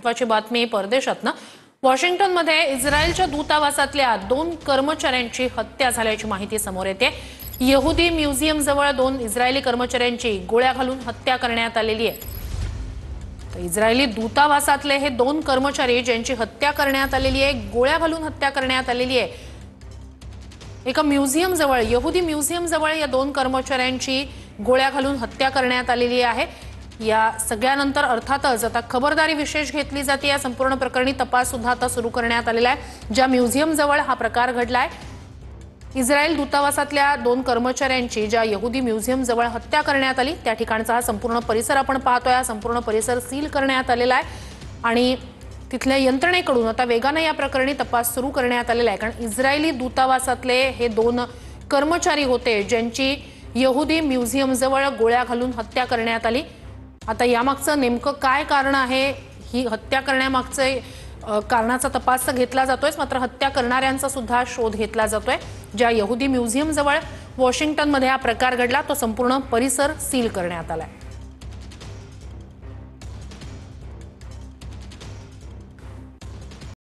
महत्त्वाची बातमी परदेशातनं। वॉशिंग्टनमध्ये इस्रायलच्या दूतावासातल्या 2 कर्मचाऱ्यांची हत्या झाल्याची माहिती समोर येते। यहुदी म्युझियमजवळ 2 इस्रायली कर्मचाऱ्यांची गोळ्या घालून हत्या करण्यात आलेली आहे। तर इस्रायली दूतावासातले हे 2 कर्मचारी ज्यांची हत्या करण्यात आलेली आहे, गोळ्या घालून हत्या करण्यात आलेली आहे। एका म्युझियम जवळ, यहुदी म्युझियम जवळ या 2 कर्मचाऱ्यांची गोळ्या घालून हत्या करण्यात आलेली आहे। या सगळ्यानंतर अर्थातच आता खबरदारी विशेष घेतली जाते। या संपूर्ण प्रकरणी तपास सुद्धा आता सुरू करण्यात आलेला आहे। ज्या म्युझियम जवळ हा प्रकार घडलाय, इस्रायल दूतावासातल्या 2 कर्मचाऱ्यांची ज्या यहुदी म्युझियम जवळ हत्या करण्यात आली, त्या ठिकाणचा हा संपूर्ण परिसर आपण पाहतोय। हा संपूर्ण परिसर सील करण्यात आलेला आहे आणि तिथल्या यंत्रणेकडून आता वेगाने या प्रकरणी तपास सुरू करण्यात आलेला आहे। कारण इस्रायली दूतावासातले हे 2 कर्मचारी होते ज्यांची यहुदी म्युझियम जवळ गोळ्या घालून हत्या करण्यात आली। आता यामागचं नेमकं काय कारण आहे, ही हत्या करण्यामागचे कारणाचा तपास घेतला जातोय, मात्र हत्या करणाऱ्यांचा सुद्धा शोध घेतला जातोय। ज्या यहुदी म्युझियम जवळ वॉशिंग्टनमध्ये हा प्रकार घडला, तो संपूर्ण परिसर सील करण्यात आलाय।